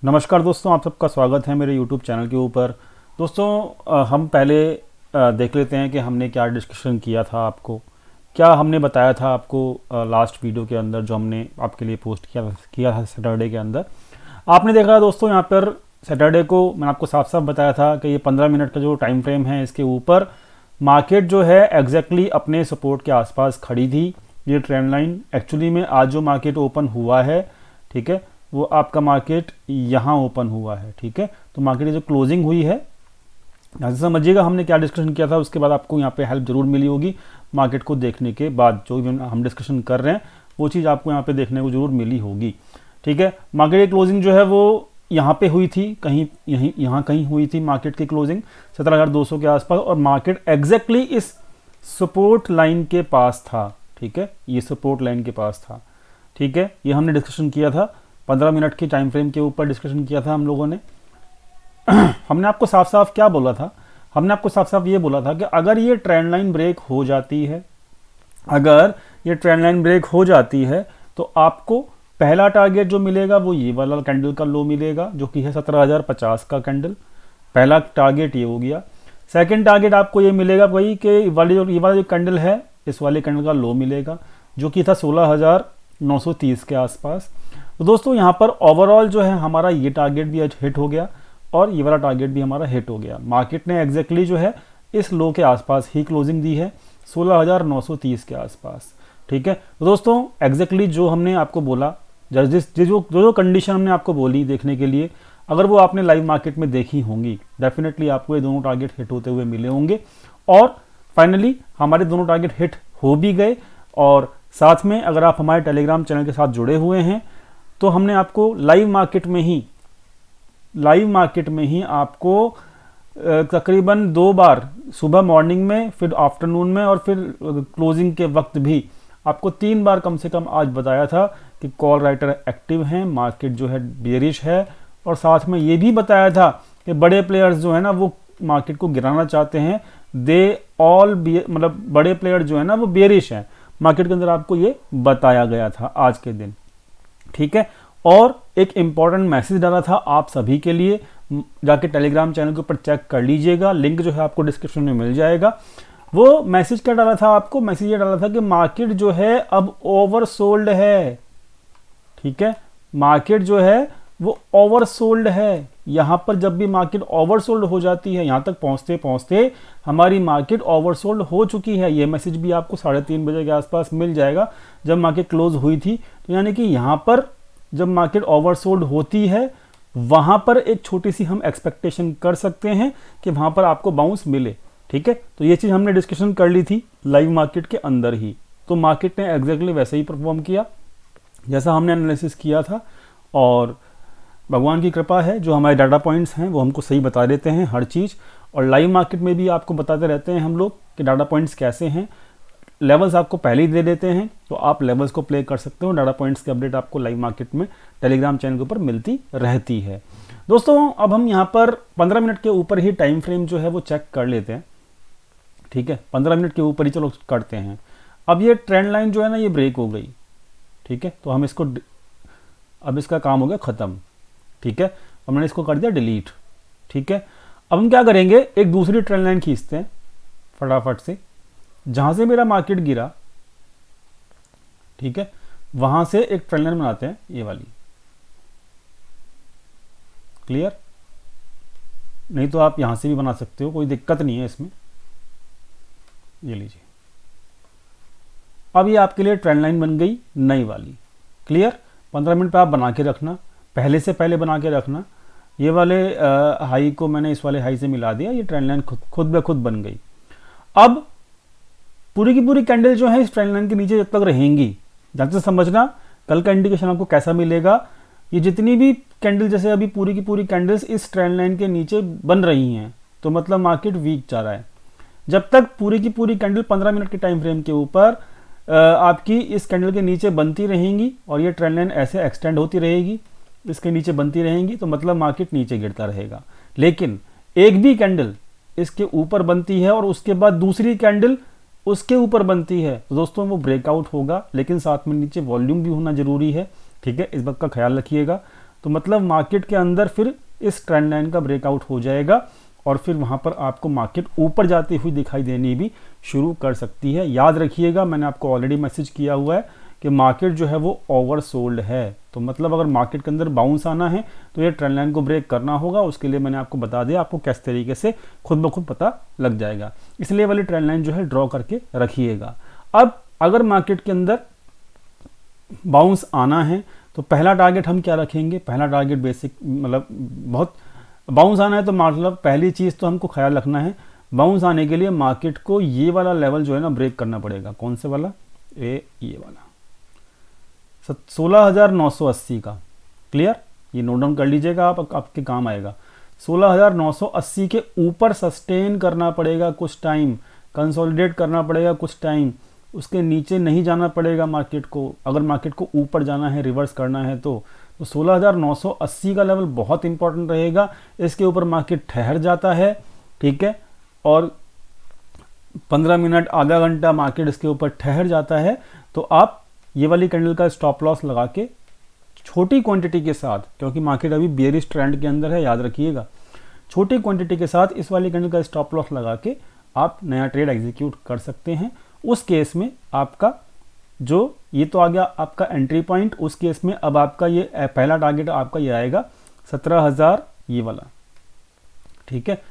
नमस्कार दोस्तों, आप सबका स्वागत है मेरे यूट्यूब चैनल के ऊपर। दोस्तों हम पहले देख लेते हैं कि हमने क्या डिस्कशन किया था, आपको क्या हमने बताया था आपको लास्ट वीडियो के अंदर जो हमने आपके लिए पोस्ट किया था सैटरडे के अंदर। आपने देखा दोस्तों, यहाँ पर सैटरडे को मैंने आपको साफ साफ बताया था कि ये 15 मिनट का जो टाइम फ्रेम है, इसके ऊपर मार्केट जो है एग्जैक्टली अपने सपोर्ट के आसपास खड़ी थी। ये ट्रेंड लाइन एक्चुअली में आज जो मार्केट ओपन हुआ है, ठीक है, वो आपका मार्केट यहाँ ओपन हुआ है। ठीक है, तो मार्केट की जो क्लोजिंग हुई है, यहाँ से समझिएगा हमने क्या डिस्कशन किया था। उसके बाद आपको यहाँ पे हेल्प जरूर मिली होगी मार्केट को देखने के बाद। जो भी हम डिस्कशन कर रहे हैं वो चीज़ आपको यहाँ पे देखने को जरूर मिली होगी। ठीक है, मार्केट की क्लोजिंग जो है वो यहाँ पे हुई थी, कहीं यहाँ कहीं हुई थी मार्केट की क्लोजिंग 17,200 के आसपास, और मार्केट एग्जैक्टली इस सपोर्ट लाइन के पास था। ठीक है, ये सपोर्ट लाइन के पास था। ठीक है, ये हमने डिस्कशन किया था 15 मिनट के टाइम फ्रेम के ऊपर डिस्कशन किया था हम लोगों ने। हमने आपको साफ साफ क्या बोला था, हमने आपको साफ साफ ये बोला था कि अगर ये ट्रेंड लाइन ब्रेक हो जाती है, अगर ये ट्रेंड लाइन ब्रेक हो जाती है तो आपको पहला टारगेट जो मिलेगा वो ये वाला कैंडल का लो मिलेगा, जो कि है 17,050 का कैंडल। पहला टारगेट ये हो गया। सेकंड टारगेट आपको ये मिलेगा वही कि ये वाला जो कैंडल है, इस वाले कैंडल का लो मिलेगा, जो कि था 16,930 के आसपास। तो दोस्तों यहाँ पर ओवरऑल जो है हमारा ये टारगेट भी हिट हो गया और ये वाला टारगेट भी हमारा हिट हो गया। मार्केट ने एग्जैक्टली जो है इस लो के आसपास ही क्लोजिंग दी है, 16,930 के आसपास। ठीक है, तो दोस्तों एग्जैक्टली जो हमने आपको बोला, जो कंडीशन हमने आपको बोली देखने के लिए, अगर वो आपने लाइव मार्केट में देखी होंगी, डेफिनेटली आपको ये दोनों टारगेट हिट होते हुए मिले होंगे। और फाइनली हमारे दोनों टारगेट हिट हो भी गए। और साथ में अगर आप हमारे टेलीग्राम चैनल के साथ जुड़े हुए हैं तो हमने आपको लाइव मार्केट में ही आपको तकरीबन 2 बार, सुबह मॉर्निंग में, फिर आफ्टरनून में, और फिर क्लोजिंग के वक्त भी आपको 3 बार कम से कम आज बताया था कि कॉल राइटर एक्टिव हैं, मार्केट जो है बेरिश है। और साथ में ये भी बताया था कि बड़े प्लेयर्स जो है ना वो मार्केट को गिराना चाहते हैं। मतलब बड़े प्लेयर जो है ना वो बेरिश हैं मार्केट के अंदर, आपको ये बताया गया था आज के दिन। ठीक है, और एक इंपॉर्टेंट मैसेज डाला था आप सभी के लिए, जाके टेलीग्राम चैनल के ऊपर चेक कर लीजिएगा, लिंक जो है आपको डिस्क्रिप्शन में मिल जाएगा। वो मैसेज क्या डाला था आपको, मैसेज ये डाला था कि मार्केट जो है अब ओवरसोल्ड है। ठीक है, मार्केट जो है वो ओवरसोल्ड है। यहां पर जब भी मार्केट ओवरसोल्ड हो जाती है, यहां तक पहुंचते पहुंचते हमारी मार्केट ओवरसोल्ड हो चुकी है। ये मैसेज भी आपको 3:30 बजे के आसपास मिल जाएगा जब मार्केट क्लोज हुई थी। तो यानी कि यहां पर जब मार्केट ओवरसोल्ड होती है, वहां पर एक छोटी सी हम एक्सपेक्टेशन कर सकते हैं कि वहां पर आपको बाउंस मिले। ठीक है, तो ये चीज हमने डिस्कशन कर ली थी लाइव मार्केट के अंदर ही। तो मार्केट ने एग्जैक्टली वैसे ही परफॉर्म किया जैसा हमने एनालिसिस किया था। और भगवान की कृपा है, जो हमारे डाटा पॉइंट्स हैं वो हमको सही बता देते हैं हर चीज़। और लाइव मार्केट में भी आपको बताते रहते हैं हम लोग कि डाटा पॉइंट्स कैसे हैं। लेवल्स आपको पहले ही दे देते हैं, तो आप लेवल्स को प्ले कर सकते हो। डाटा पॉइंट्स की अपडेट आपको लाइव मार्केट में टेलीग्राम चैनल के ऊपर मिलती रहती है। दोस्तों अब हम यहाँ पर 15 मिनट के ऊपर ही टाइम फ्रेम जो है वो चेक कर लेते हैं। ठीक है, 15 मिनट के ऊपर ही चलो करते हैं। अब ये ट्रेंड लाइन जो है ना ये ब्रेक हो गई। ठीक है, तो हम इसको, अब इसका काम हो गया ख़त्म। ठीक है, अब मैंने इसको कर दिया डिलीट। ठीक है, अब हम क्या करेंगे, एक दूसरी ट्रेंड लाइन खींचते हैं फटाफट से, जहां से मेरा मार्केट गिरा। ठीक है, वहां से एक ट्रेंड लाइन बनाते हैं, ये वाली। क्लियर? नहीं तो आप यहां से भी बना सकते हो, कोई दिक्कत नहीं है इसमें। ये लीजिए, अब ये आपके लिए ट्रेंड लाइन बन गई नई वाली। क्लियर? 15 मिनट पे आप बना के रखना, पहले से पहले बना के रखना। ये वाले हाई को मैंने इस वाले हाई से मिला दिया, ये ट्रेंड लाइन खुद ब खुद बन गई। अब पूरी की पूरी कैंडल जो है इस ट्रेंड लाइन के नीचे जब तक रहेंगी, ध्यान से समझना, कल का इंडिकेशन आपको कैसा मिलेगा। ये जितनी भी कैंडल, जैसे अभी पूरी की पूरी कैंडल्स इस ट्रेंड लाइन के नीचे बन रही हैं, तो मतलब मार्केट वीक जा रहा है। जब तक पूरी की पूरी कैंडल 15 मिनट के टाइम फ्रेम के ऊपर आपकी इस कैंडल के नीचे बनती रहेंगी और ये ट्रेंड लाइन ऐसे एक्सटेंड होती रहेगी, इसके नीचे बनती रहेंगी, तो मतलब मार्केट नीचे गिरता रहेगा। लेकिन एक भी कैंडल इसके ऊपर बनती है और उसके बाद दूसरी कैंडल उसके ऊपर बनती है, तो दोस्तों वो ब्रेकआउट होगा, लेकिन साथ में नीचे वॉल्यूम भी होना जरूरी है। ठीक है, इस बात का ख्याल रखिएगा। तो मतलब मार्केट के अंदर फिर इस ट्रेंड लाइन का ब्रेकआउट हो जाएगा और फिर वहाँ पर आपको मार्केट ऊपर जाती हुई दिखाई देनी भी शुरू कर सकती है। याद रखिएगा, मैंने आपको ऑलरेडी मैसेज किया हुआ है कि मार्केट जो है वो ओवरसोल्ड है। तो मतलब अगर मार्केट के अंदर बाउंस आना है तो ये ट्रेंड लाइन को ब्रेक करना होगा। उसके लिए मैंने आपको बता दिया, आपको किस तरीके से खुद ब खुद पता लग जाएगा। इसलिए वाली ट्रेंड लाइन जो है ड्रॉ करके रखिएगा। अब अगर मार्केट के अंदर बाउंस आना है तो पहला टारगेट हम क्या रखेंगे? पहला टारगेट बेसिक मतलब बहुत बाउंस आना है तो मतलब पहली चीज़ तो हमको ख्याल रखना है, बाउंस आने के लिए मार्केट को ये वाला लेवल जो है ना ब्रेक करना पड़ेगा। कौन से वाला? ये वाला 16,980 का। क्लियर? ये नोट डाउन कर लीजिएगा आप, आपके काम आएगा। 16,980 के ऊपर सस्टेन करना पड़ेगा कुछ टाइम, कंसोलिडेट करना पड़ेगा कुछ टाइम, उसके नीचे नहीं जाना पड़ेगा मार्केट को। अगर मार्केट को ऊपर जाना है, रिवर्स करना है तो 16,980 का लेवल बहुत इंपॉर्टेंट रहेगा। इसके ऊपर मार्केट ठहर जाता है, ठीक है, और 15 मिनट आधा घंटा मार्केट इसके ऊपर ठहर जाता है तो आप ये वाली कैंडल का स्टॉप लॉस लगा के छोटी क्वांटिटी के साथ, क्योंकि मार्केट अभी बेयरिश ट्रेंड के अंदर है, याद रखिएगा, छोटी क्वांटिटी के साथ इस वाली कैंडल का स्टॉप लॉस लगा के आप नया ट्रेड एग्जीक्यूट कर सकते हैं। उस केस में आपका जो ये तो आ गया आपका एंट्री पॉइंट। उस केस में अब आपका ये पहला टारगेट आपका ये आएगा 17,000, ये वाला, ठीक है,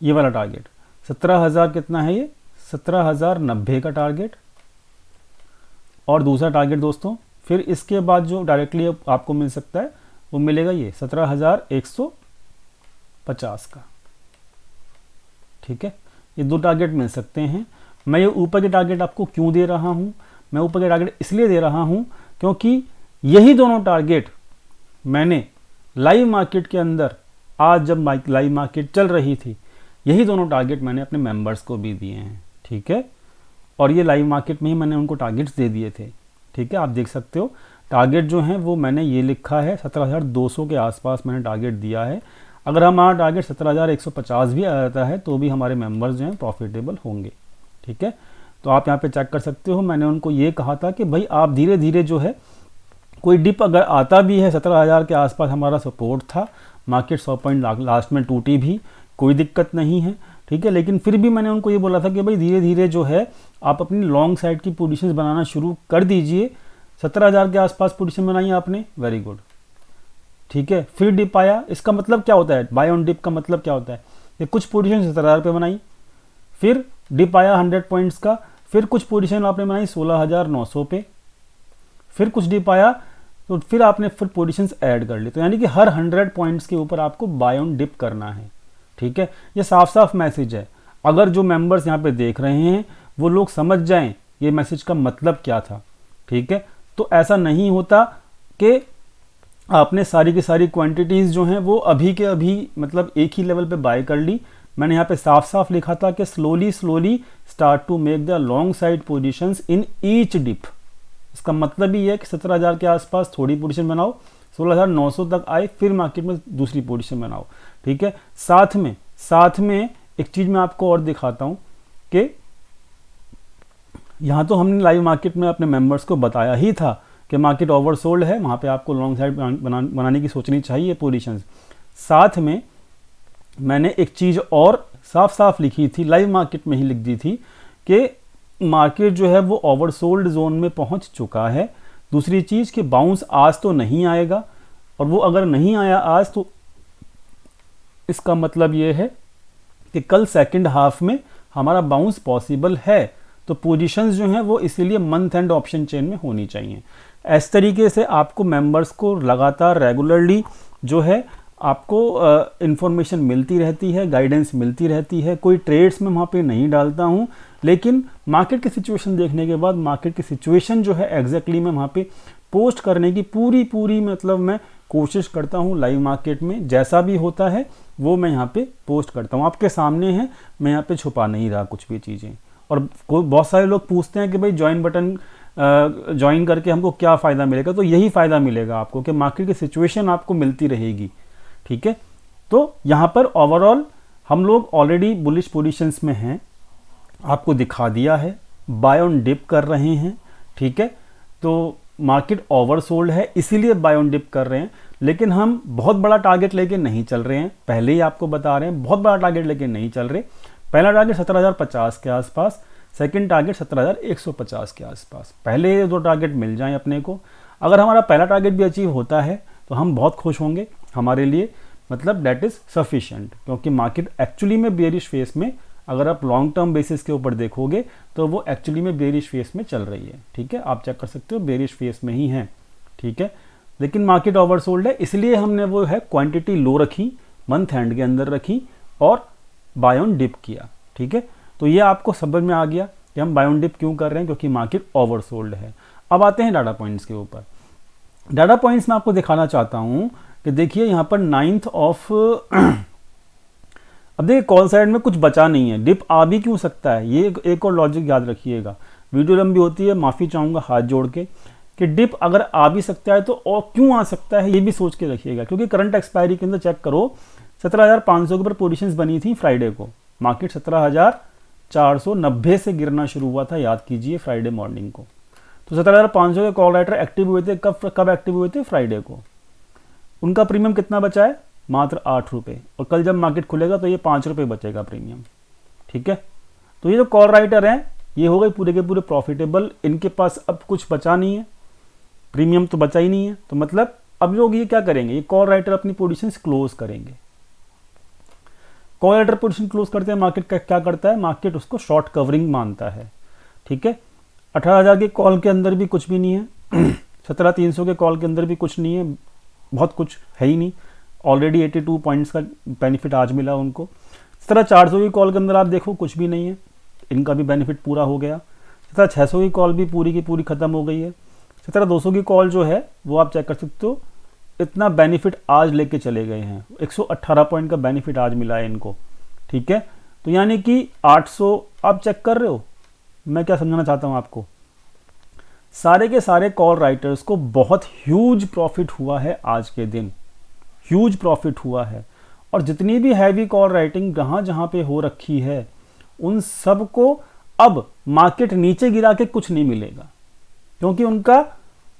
ये वाला टारगेट 17,000 कितना है? ये 17,090 का टारगेट। और दूसरा टारगेट दोस्तों फिर इसके बाद जो डायरेक्टली आपको मिल सकता है वो मिलेगा ये 17,150 का, ठीक है। ये दो टारगेट मिल सकते हैं। मैं ये ऊपर के टारगेट आपको क्यों दे रहा हूँ? मैं ऊपर के टारगेट इसलिए दे रहा हूँ क्योंकि यही दोनों टारगेट मैंने लाइव मार्केट के अंदर, आज जब लाइव मार्केट चल रही थी, यही दोनों टारगेट मैंने अपने मेंबर्स को भी दिए हैं, ठीक है। और ये लाइव मार्केट में ही मैंने उनको टारगेट्स दे दिए थे, ठीक है। आप देख सकते हो टारगेट जो हैं वो मैंने ये लिखा है 17,200 के आसपास मैंने टारगेट दिया है। अगर हमारा टारगेट 17,150 भी आ जाता है तो भी हमारे मेंबर्स जो हैं प्रॉफिटेबल होंगे, ठीक है। तो आप यहाँ पे चेक कर सकते हो, मैंने उनको ये कहा था कि भाई आप धीरे धीरे जो है, कोई डिप अगर आता भी है, 17,000 के आसपास हमारा सपोर्ट था, मार्केट 100 पॉइंट लास्ट में टूटी भी, कोई दिक्कत नहीं है, ठीक है। लेकिन फिर भी मैंने उनको ये बोला था कि भाई धीरे धीरे जो है आप अपनी लॉन्ग साइड की पोजीशंस बनाना शुरू कर दीजिए। 17,000 के आसपास पोजीशन बनाई आपने, वेरी गुड, ठीक है। फिर डिप आया, इसका मतलब क्या होता है? बाय ऑन डिप का मतलब क्या होता है? कि कुछ पोजीशन 17,000 पे बनाई, फिर डिप आया 100 पॉइंट्स का, फिर कुछ पोजीशन आपने बनाई 16,900 पे, फिर कुछ डिप आया तो फिर आपने फिर पोजीशंस ऐड कर ली। तो यानी कि हर 100 पॉइंट्स के ऊपर आपको बाय ऑन डिप करना है, ठीक है। ये साफ साफ मैसेज है। अगर जो मेंबर्स यहाँ पे देख रहे हैं वो लोग समझ जाएं ये मैसेज का मतलब क्या था, ठीक है। तो ऐसा नहीं होता कि आपने सारी की सारी क्वांटिटीज़ जो हैं वो अभी के अभी मतलब एक ही लेवल पे बाय कर ली। मैंने यहाँ पे साफ साफ लिखा था कि slowly start to make the long side positions in each dip. इसका मतलब ही है कि 17,000 के आसपास थोड़ी पोजीशन बनाओ, 16,900 तक आए, फिर मार्केट में दूसरी पोजीशन बनाओ, ठीक है। साथ में एक चीज़ मैं आपको और दिखाता हूँ कि यहाँ तो हमने लाइव मार्केट में अपने मेंबर्स को बताया ही था कि मार्केट ओवरसोल्ड है, वहाँ पे आपको लॉन्ग साइड बनाने की सोचनी चाहिए पोजीशंस। साथ में मैंने एक चीज़ और साफ साफ लिखी थी, लाइव मार्केट में ही लिख दी थी कि मार्केट जो है वो ओवरसोल्ड जोन में पहुँच चुका है। दूसरी चीज़ कि बाउंस आज तो नहीं आएगा, और वो अगर नहीं आया आज तो इसका मतलब ये है कि कल सेकंड हाफ में हमारा बाउंस पॉसिबल है। तो पोजीशंस जो हैं वो इसीलिए मंथ एंड ऑप्शन चेन में होनी चाहिए। इस तरीके से आपको मेंबर्स को लगातार रेगुलरली जो है आपको इंफॉर्मेशन मिलती रहती है, गाइडेंस मिलती रहती है। कोई ट्रेड्स में वहाँ पे नहीं डालता हूँ, लेकिन मार्केट की सिचुएशन देखने के बाद मार्केट की सिचुएशन जो है एग्जैक्टली मैं वहाँ पे पोस्ट करने की पूरी मतलब मैं कोशिश करता हूँ। लाइव मार्केट में जैसा भी होता है वो मैं यहाँ पे पोस्ट करता हूँ, आपके सामने है, मैं यहाँ पे छुपा नहीं रहा कुछ भी चीज़ें। और बहुत सारे लोग पूछते हैं कि भाई ज्वाइन बटन ज्वाइन करके हमको क्या फ़ायदा मिलेगा? तो यही फ़ायदा मिलेगा आपको कि मार्केट की सिचुएशन आपको मिलती रहेगी, ठीक है। तो यहाँ पर ओवरऑल हम लोग ऑलरेडी बुलिश पोजीशंस में हैं, आपको दिखा दिया है, बाय ऑन डिप कर रहे हैं, ठीक है। तो मार्केट ओवरसोल्ड है इसीलिए बाय ऑन डिप कर रहे हैं। लेकिन हम बहुत बड़ा टारगेट लेके नहीं चल रहे हैं, पहले ही आपको बता रहे हैं, बहुत बड़ा टारगेट लेके नहीं चल रहे। पहला टारगेट 17,050 के आसपास, सेकंड टारगेट 17,150 के आसपास। पहले ये दो टारगेट मिल जाएं अपने को। अगर हमारा पहला टारगेट भी अचीव होता है तो हम बहुत खुश होंगे, हमारे लिए मतलब दैट इज़ सफिशिएंट, क्योंकि मार्केट एक्चुअली में बेयरिश फेस में, अगर आप लॉन्ग टर्म बेसिस के ऊपर देखोगे तो वो एक्चुअली में बेयरिश फेस में चल रही है। ठीक है, आप चेक कर सकते हो बेयरिश फेस में ही है। ठीक है, लेकिन मार्केट ओवरसोल्ड है, इसलिए हमने वो है क्वांटिटी लो रखी, मंथ एंड के अंदर रखी और बाय ऑन डिप किया। ठीक है, तो ये आपको समझ में आ गया कि हम बाय ऑन डिप क्यों कर रहे हैं, क्योंकि मार्केट ओवरसोल्ड है। अब आते हैं डाटा पॉइंट्स के ऊपर। डाटा पॉइंट्स में आपको दिखाना चाहता हूं कि देखिए यहाँ पर 9th ऑफ अब देखिए कॉल साइड में कुछ बचा नहीं है, डिप आ भी क्यों सकता है, ये एक और लॉजिक याद रखिएगा। वीडियो लंबी होती है, माफ़ी चाहूँगा हाथ जोड़ के, कि डिप अगर आ भी सकता है तो और क्यों आ सकता है ये भी सोच के रखिएगा, क्योंकि करंट एक्सपायरी के अंदर चेक करो 17,500 के ऊपर पोजीशंस बनी थी फ्राइडे को, मार्केट 17,490 से गिरना शुरू हुआ था, याद कीजिए फ्राइडे मॉर्निंग को। तो 17,500 के कॉल राइटर एक्टिव हुए थे, कब एक्टिव हुए थे, फ्राइडे को। उनका प्रीमियम कितना बचा है, मात्र 8 रुपये, और कल जब मार्केट खुलेगा तो ये 5 रुपये बचेगा प्रीमियम। ठीक है, तो ये जो कॉल राइटर हैं ये हो गए पूरे के पूरे प्रॉफिटेबल, इनके पास अब कुछ बचा नहीं है, प्रीमियम तो बचा ही नहीं है। तो मतलब अब लोग ये क्या करेंगे, ये कॉल राइटर अपनी पोजीशंस क्लोज करेंगे। कॉल राइटर पोजीशन क्लोज करते हैं, मार्केट क्या करता है, मार्केट उसको शॉर्ट कवरिंग मानता है। ठीक है, 18,000 के कॉल के अंदर भी कुछ भी नहीं है, 17,300 के कॉल के अंदर भी कुछ नहीं है, बहुत कुछ है ही नहीं। ऑलरेडी 82 पॉइंट्स का बेनिफिट आज मिला उनको। 17,400 की कॉल के अंदर आप देखो कुछ भी नहीं है, इनका भी बेनिफिट पूरा हो गया। 17,600 की कॉल भी पूरी की पूरी खत्म हो गई है। 17,200 की कॉल जो है वो आप चेक कर सकते हो, इतना बेनिफिट आज लेके चले गए हैं, 118 पॉइंट का बेनिफिट आज मिला है इनको। ठीक है, तो यानी कि 800 आप चेक कर रहे हो, मैं क्या समझाना चाहता हूं आपको, सारे के सारे कॉल राइटर्स को बहुत ह्यूज प्रॉफिट हुआ है आज के दिन, ह्यूज प्रॉफिट हुआ है। और जितनी भी हैवी कॉल राइटिंग जहां जहां पे हो रखी है उन सबको अब मार्केट नीचे गिरा के कुछ नहीं मिलेगा, क्योंकि उनका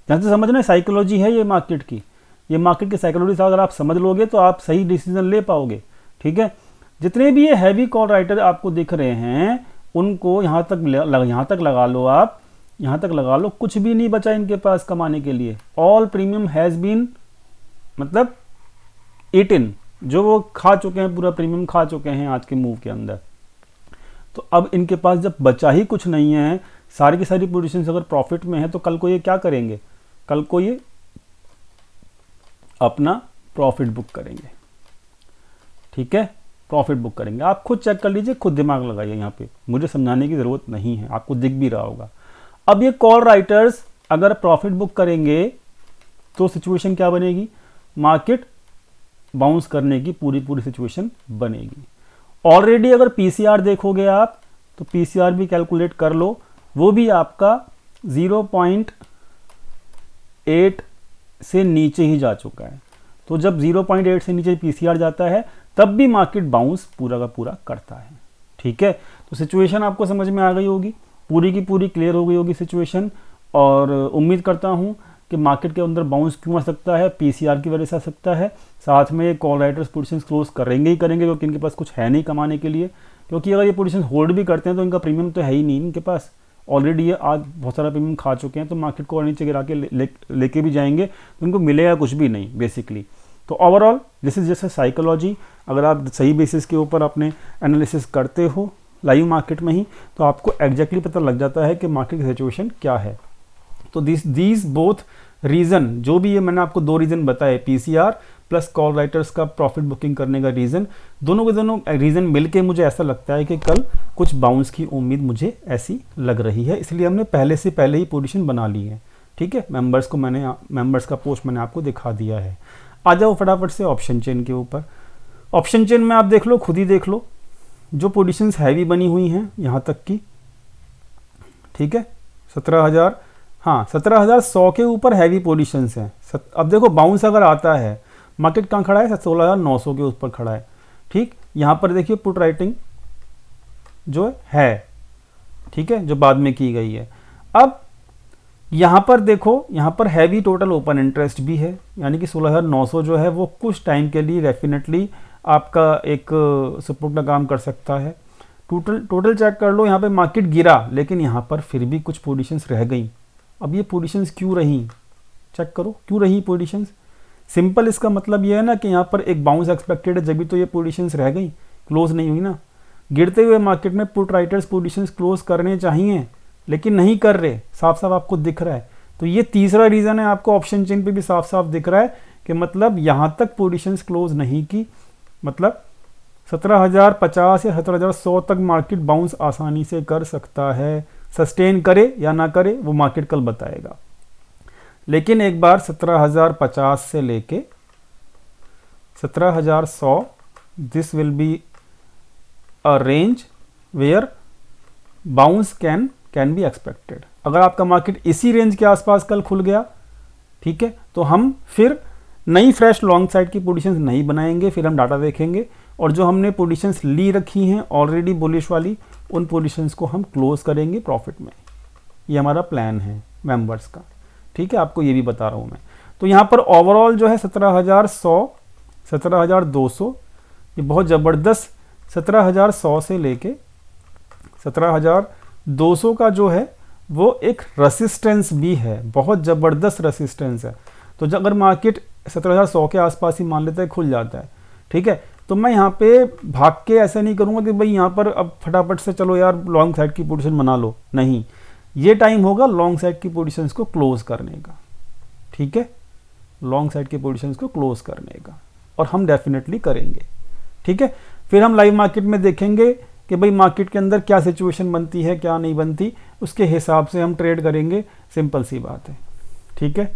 जहां से समझना साइकोलॉजी है ये मार्केट की, ये मार्केट की साइकोलॉजी से अगर आप समझ लोगे तो आप सही डिसीजन ले पाओगे। ठीक है, जितने भी ये हैवी कॉल राइटर आपको दिख रहे हैं उनको यहाँ तक लगा लो, आप यहाँ तक लगा लो, कुछ भी नहीं बचा इनके पास कमाने के लिए। ऑल प्रीमियम हैज़ बीन मतलब 18, जो वो खा चुके हैं, पूरा प्रीमियम खा चुके हैं आज के मूव के अंदर। तो अब इनके पास जब बचा ही कुछ नहीं है, सारी की सारी पोजीशंस अगर प्रॉफिट में है, तो कल को ये क्या करेंगे, कल को ये अपना प्रॉफिट बुक करेंगे। ठीक है, प्रॉफिट बुक करेंगे, आप खुद चेक कर लीजिए, खुद दिमाग लगाइए, यहाँ पे मुझे समझाने की ज़रूरत नहीं है, आपको दिख भी रहा होगा। अब ये कॉल राइटर्स अगर प्रॉफिट बुक करेंगे तो सिचुएशन क्या बनेगी, मार्केट बाउंस करने की पूरी पूरी सिचुएशन बनेगी। ऑलरेडी अगर पीसीआर देखोगे आप तो पीसीआर भी कैलकुलेट कर लो, वो भी आपका 0.8 से नीचे ही जा चुका है। तो जब 0.8 से नीचे पीसीआर जाता है तब भी मार्केट बाउंस पूरा का पूरा करता है। ठीक है, तो सिचुएशन आपको समझ में आ गई होगी, पूरी की पूरी क्लियर हो गई होगी सिचुएशन। और उम्मीद करता हूं कि मार्केट के अंदर बाउंस क्यों आ सकता है, पीसीआर की वजह से आ सकता है, साथ में कॉल राइटर्स पोजीशंस क्लोज करेंगे ही करेंगे, क्योंकि इनके पास कुछ है नहीं कमाने के लिए। क्योंकि अगर ये पोजीशन होल्ड भी करते हैं तो इनका प्रीमियम तो है ही नहीं इनके पास, ऑलरेडी ये आज बहुत सारा प्रीमियम खा चुके हैं, तो मार्केट को और नीचे गिरा के लेके भी जाएंगे तो इनको मिलेगा कुछ भी नहीं बेसिकली। तो ओवरऑल दिस इज जैसे साइकोलॉजी, अगर आप सही बेसिस के ऊपर अपने एनालिसिस करते हो लाइव मार्केट में ही तो आपको एग्जैक्टली पता लग जाता है कि मार्केट की सिचुएशन क्या है। तो दीज बोथ रीज़न, जो भी ये मैंने आपको दो रीज़न बताए, पीसीआर प्लस कॉल राइटर्स का प्रॉफिट बुकिंग करने का रीज़न, दोनों के दोनों रीज़न मिलके मुझे ऐसा लगता है कि कल कुछ बाउंस की उम्मीद मुझे ऐसी लग रही है, इसलिए हमने पहले से पहले ही पोजीशन बना ली है। ठीक है, मेंबर्स का पोस्ट मैंने आपको दिखा दिया है। आ जाओ फटाफट से ऑप्शन चेन के ऊपर। ऑप्शन चेन में आप देख लो, खुद ही देख लो, जो पोजीशंस हैवी बनी हुई हैं यहाँ तक की। ठीक है, 17,100 के ऊपर हैवी पोजीशंस हैं। अब देखो बाउंस अगर आता है, मार्केट कहाँ खड़ा है, 16,900 के ऊपर खड़ा है। ठीक, यहाँ पर देखिए पुट राइटिंग जो है, ठीक है, जो बाद में की गई है। अब यहाँ पर देखो, यहाँ पर हैवी टोटल ओपन इंटरेस्ट भी है, यानी कि 16,900 जो है वो कुछ टाइम के लिए डेफिनेटली आपका एक सपोर्ट का काम कर सकता है। टोटल चेक कर लो, यहाँ पे मार्केट गिरा लेकिन यहाँ पर फिर भी कुछ पोजीशंस रह गई। अब ये पोजीशंस क्यों रही, चेक करो क्यों रही पोजीशंस। सिंपल इसका मतलब ये है ना कि यहाँ पर एक बाउंस एक्सपेक्टेड है, जब भी तो ये पोजीशंस रह गई, क्लोज नहीं हुई ना। गिरते हुए मार्केट में पुट राइटर्स पोजीशंस क्लोज करने चाहिए लेकिन नहीं कर रहे, साफ साफ आपको दिख रहा है। तो ये तीसरा रीज़न है, आपको ऑप्शन चेन पे भी साफ साफ दिख रहा है कि मतलब यहाँ तक पोजीशंस क्लोज नहीं की, मतलब 17,050 या 17,100 तक मार्केट बाउंस आसानी से कर सकता है। सस्टेन करे या ना करे वो मार्केट कल बताएगा, लेकिन एक बार 17,050 से लेके 17,100 this will be a range where bounce can be expected. अगर आपका मार्केट इसी रेंज के आसपास कल खुल गया, ठीक है, तो हम फिर नई फ्रेश लॉन्ग साइड की पोजीशंस नहीं बनाएंगे, फिर हम डाटा देखेंगे और जो हमने पोजीशंस ली रखी हैं ऑलरेडी बुलिश वाली, उन पोजीशंस को हम क्लोज करेंगे प्रॉफिट में। ये हमारा प्लान है मेंबर्स का, ठीक है, आपको ये भी बता रहा हूँ मैं। तो यहाँ पर ओवरऑल जो है 17,100, 17,200, ये बहुत ज़बरदस्त 17,100 से लेके 17,200 का जो है वो एक रेसिस्टेंस भी है, बहुत ज़बरदस्त रेसिस्टेंस है। तो जब अगर मार्केट 17,100 के आसपास ही मान लेता है खुल जाता है, ठीक है, तो मैं यहाँ पे भाग के ऐसा नहीं करूँगा कि भाई यहाँ पर अब फटाफट से चलो यार लॉन्ग साइड की पोजीशन बना लो, नहीं, ये टाइम होगा लॉन्ग साइड की पोजीशंस को क्लोज करने का, ठीक है, लॉन्ग साइड की पोजीशंस को क्लोज करने का, और हम डेफिनेटली करेंगे, ठीक है। फिर हम लाइव मार्केट में देखेंगे कि भाई मार्केट के अंदर क्या सिचुएशन बनती है क्या नहीं बनती, उसके हिसाब से हम ट्रेड करेंगे, सिंपल सी बात है, ठीक है।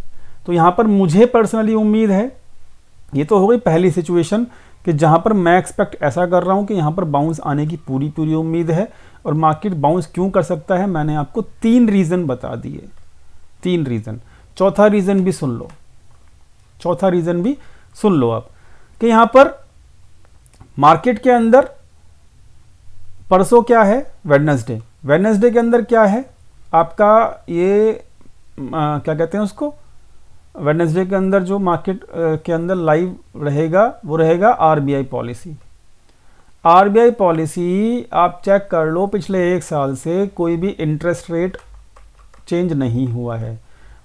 तो यहाँ पर मुझे पर्सनली उम्मीद है, ये तो हो गई पहली सिचुएशन कि जहाँ पर मैं एक्सपेक्ट ऐसा कर रहा हूँ कि यहाँ पर बाउंस आने की पूरी पूरी उम्मीद है। और मार्केट बाउंस क्यों कर सकता है, मैंने आपको 3 रीज़न बता दिए, 3 रीज़न। चौथा रीज़न भी सुन लो, चौथा रीज़न भी सुन लो आप, कि यहाँ पर मार्केट के अंदर परसों क्या है, वेडनेसडे, वेडनेसडे के अंदर क्या है आपका ये क्या कहते हैं उसको, वेडनेसडे के अंदर जो मार्केट के अंदर लाइव रहेगा वो रहेगा आरबीआई पॉलिसी। आरबीआई पॉलिसी आप चेक कर लो, पिछले 1 साल से कोई भी इंटरेस्ट रेट चेंज नहीं हुआ है,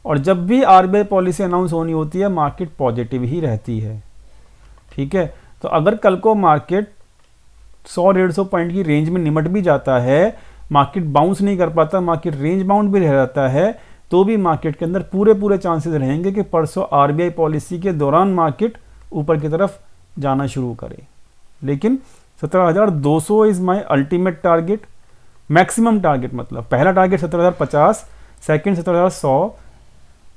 और जब भी आरबीआई पॉलिसी अनाउंस होनी होती है मार्केट पॉजिटिव ही रहती है, ठीक है। तो अगर कल को मार्केट 100-150 पॉइंट की रेंज में निमट भी जाता है, मार्केट बाउंस नहीं कर पाता, मार्केट रेंज बाउंड भी रह जाता है, तो भी मार्केट के अंदर पूरे चांसेस रहेंगे कि परसों आरबीआई पॉलिसी के दौरान मार्केट ऊपर की तरफ जाना शुरू करे। लेकिन 17,200 is my ultimate target, maximum target, मतलब पहला टारगेट 17,050, सेकंड 17,100,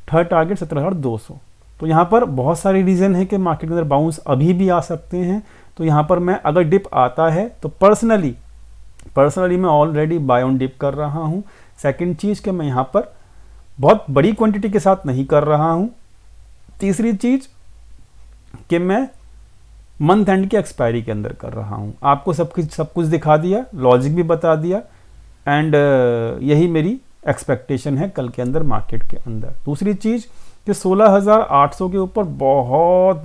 थर्ड टारगेट 17,200। तो यहाँ पर बहुत सारे रीज़न है कि मार्केट के अंदर बाउंस अभी भी आ सकते हैं। तो यहाँ पर मैं अगर डिप आता है तो पर्सनली मैं ऑलरेडी बाय ऑन डिप कर रहा हूँ। सेकंड चीज़ कि मैं यहाँ पर बहुत बड़ी क्वांटिटी के साथ नहीं कर रहा हूँ। तीसरी चीज़ कि मैं मंथ एंड की एक्सपायरी के अंदर कर रहा हूँ। आपको सब कुछ दिखा दिया, लॉजिक भी बता दिया, एंड यही मेरी एक्सपेक्टेशन है कल के अंदर मार्केट के अंदर। दूसरी चीज़ कि 16,800 के ऊपर बहुत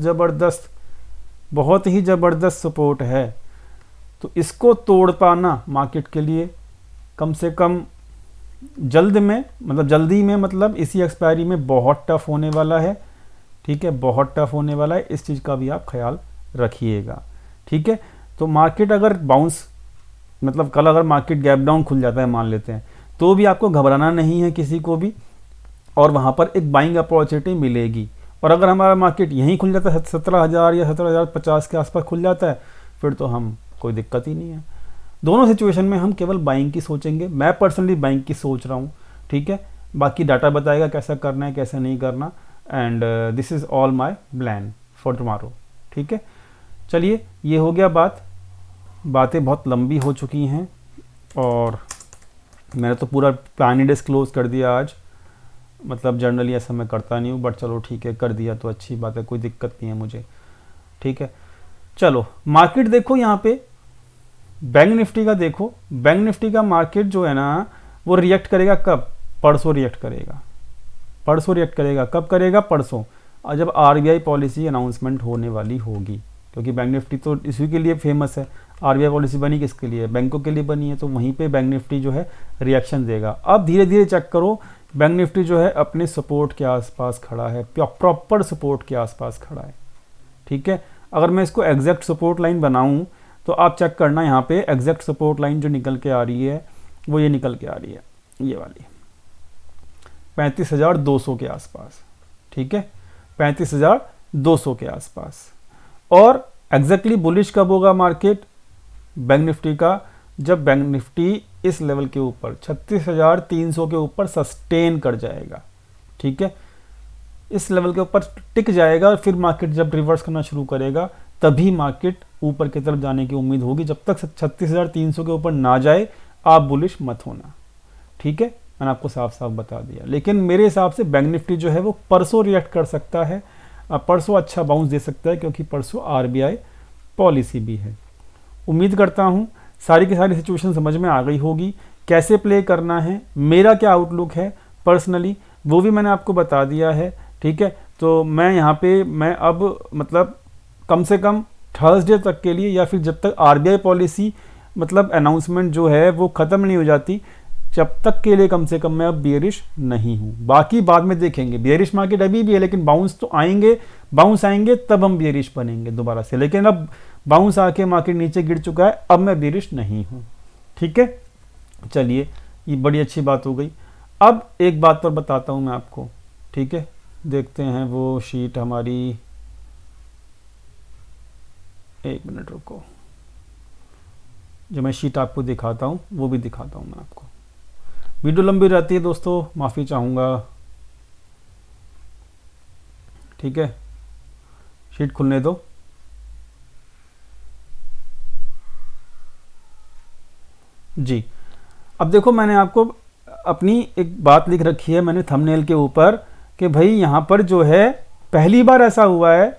ही ज़बरदस्त सपोर्ट है, तो इसको तोड़ पाना मार्केट के लिए कम से कम जल्दी में, मतलब इसी एक्सपायरी में बहुत टफ होने वाला है, ठीक है, बहुत टफ होने वाला है। इस चीज़ का भी आप ख्याल रखिएगा, ठीक है। तो मार्केट अगर बाउंस, मतलब कल अगर मार्केट गैप डाउन खुल जाता है मान लेते हैं, तो भी आपको घबराना नहीं है किसी को भी, और वहाँ पर एक बाइंग अपॉर्चुनिटी मिलेगी। और अगर हमारा मार्केट यहीं खुल जाता है 17,000 या 17,050 के आसपास खुल जाता है, फिर तो हम कोई दिक्कत ही नहीं है। दोनों सिचुएशन में हम केवल बाइंग की सोचेंगे। मैं पर्सनली बाइंग की सोच रहा हूँ, ठीक है। बाकी डाटा बताएगा कैसा करना है कैसा नहीं करना, and this is all my plan for tomorrow, ठीक है। चलिए, ये हो गया बातें बहुत लंबी हो चुकी हैं, और मैंने तो पूरा प्लान ही डिस्क्लोज कर दिया आज। मतलब जनरली ऐसा मैं करता नहीं हूँ, बट चलो ठीक है, कर दिया तो अच्छी बात है, कोई दिक्कत नहीं है मुझे, ठीक है। चलो मार्केट देखो, यहाँ पे बैंक निफ्टी का देखो। बैंक निफ्टी का मार्केट जो है ना वो रिएक्ट करेगा कब, परसों रिएक्ट करेगा, परसों रिएक्ट करेगा। कब करेगा? परसों, और जब आरबीआई पॉलिसी अनाउंसमेंट होने वाली होगी, क्योंकि बैंक निफ्टी तो इसी के लिए फेमस है। आरबीआई पॉलिसी बनी किसके लिए? बैंकों के लिए बनी है, तो वहीं पे बैंक निफ्टी जो है रिएक्शन देगा। अब धीरे धीरे चेक करो, बैंक निफ्टी जो है अपने सपोर्ट के आसपास खड़ा है, प्रॉपर सपोर्ट के आसपास खड़ा है, ठीक है। अगर मैं इसको एग्जैक्ट सपोर्ट लाइन बनाऊं तो आप चेक करना, यहाँ पे एग्जैक्ट सपोर्ट लाइन जो निकल के आ रही है वो ये निकल के आ रही है, ये वाली 35,200 के आसपास, ठीक है, 35,200 के आसपास। और एग्जैक्टली बुलिश कब होगा मार्केट बैंक निफ्टी का? जब बैंक निफ्टी इस लेवल के ऊपर 36,300 के ऊपर सस्टेन कर जाएगा, ठीक है, इस लेवल के ऊपर टिक जाएगा। फिर मार्केट जब रिवर्स करना शुरू करेगा तभी मार्केट ऊपर की तरफ जाने की उम्मीद होगी। जब तक 36,300 के ऊपर ना जाए आप बुलिश मत होना, ठीक है, मैंने आपको साफ साफ बता दिया। लेकिन मेरे हिसाब से बैंक निफ्टी जो है वो परसों रिएक्ट कर सकता है, परसों अच्छा बाउंस दे सकता है, क्योंकि परसों आरबीआई पॉलिसी भी है। उम्मीद करता हूँ सारी की सारी सिचुएशन समझ में आ गई होगी, कैसे प्ले करना है, मेरा क्या आउटलुक है पर्सनली वो भी मैंने आपको बता दिया है, ठीक है। तो मैं यहाँ पे मैं अब मतलब कम से कम थर्सडे तक के लिए, या फिर जब तक आरबीआई पॉलिसी मतलब अनाउंसमेंट जो है वो ख़त्म नहीं हो जाती, जब तक के लिए कम से कम मैं अब बेयरिश नहीं हूँ। बाकी बाद में देखेंगे, बेयरिश मार्केट अभी भी है, लेकिन बाउंस तो आएंगे, बाउंस आएंगे तब हम बेयरिश बनेंगे दोबारा से। लेकिन अब बाउंस आके मार्केट नीचे गिर चुका है, अब मैं बेयरिश नहीं हूँ, ठीक है। चलिए, ये बड़ी अच्छी बात हो गई। अब एक बात पर बताता हूँ मैं आपको, ठीक है, देखते हैं वो शीट हमारी, एक मिनट रुको, जो मैं शीट आपको दिखाता हूँ वो भी दिखाता हूँ मैं आपको। वीडियो लंबी रहती है दोस्तों, माफ़ी चाहूँगा, ठीक है। शीट खुलने दो। जी, अब देखो मैंने आपको अपनी एक बात लिख रखी है मैंने थंबनेल के ऊपर कि भाई यहाँ पर जो है पहली बार ऐसा हुआ है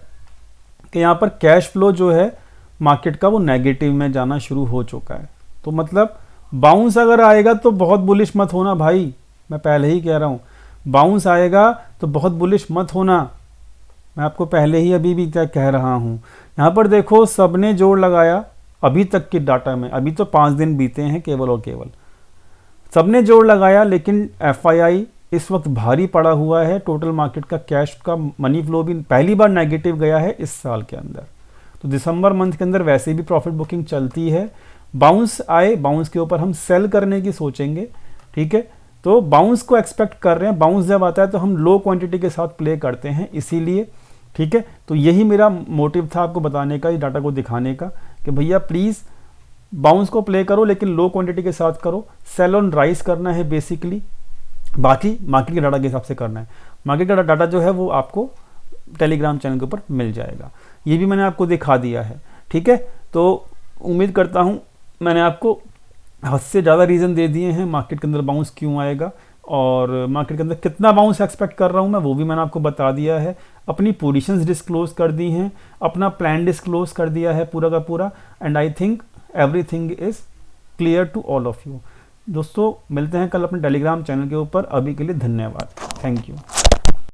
कि यहाँ पर कैश फ्लो जो है मार्केट का वो नेगेटिव में जाना शुरू हो चुका है। तो मतलब बाउंस अगर आएगा तो बहुत बुलिश मत होना भाई, मैं पहले ही कह रहा हूँ, बाउंस आएगा तो बहुत बुलिश मत होना, मैं आपको पहले ही अभी भी क्या कह रहा हूँ। यहाँ पर देखो सबने जोर लगाया अभी तक के डाटा में, अभी तो 5 दिन बीते हैं केवल और केवल, सबने जोर लगाया, लेकिन एफआईआई इस वक्त भारी पड़ा हुआ है। टोटल मार्केट का कैश का मनी फ्लो भी पहली बार नेगेटिव गया है इस साल के अंदर। तो दिसंबर मंथ के अंदर वैसे भी प्रॉफिट बुकिंग चलती है, बाउंस आए, बाउंस के ऊपर हम सेल करने की सोचेंगे, ठीक है। तो बाउंस को एक्सपेक्ट कर रहे हैं, बाउंस जब आता है तो हम लो क्वांटिटी के साथ प्ले करते हैं, इसीलिए, ठीक है। तो यही मेरा मोटिव था आपको बताने का, इस डाटा को दिखाने का कि भैया प्लीज़ बाउंस को प्ले करो लेकिन लो क्वांटिटी के साथ करो, सेल ऑन राइज करना है बेसिकली, बाकी मार्केट के डाटा के हिसाब से करना है। मार्केट का डाटा जो है वो आपको टेलीग्राम चैनल के ऊपर मिल जाएगा, ये भी मैंने आपको दिखा दिया है, ठीक है। तो उम्मीद करता हूँ मैंने आपको हद से ज़्यादा रीज़न दे दिए हैं मार्केट के अंदर बाउंस क्यों आएगा, और मार्केट के अंदर कितना बाउंस एक्सपेक्ट कर रहा हूँ मैं वो भी मैंने आपको बता दिया है। अपनी पोजीशंस डिस्क्लोज कर दी हैं, अपना प्लान डिस्क्लोज कर दिया है पूरा का पूरा, and I think everything is clear to all of you. दोस्तों मिलते हैं कल अपने टेलीग्राम चैनल के ऊपर, अभी के लिए धन्यवाद, थैंक यू।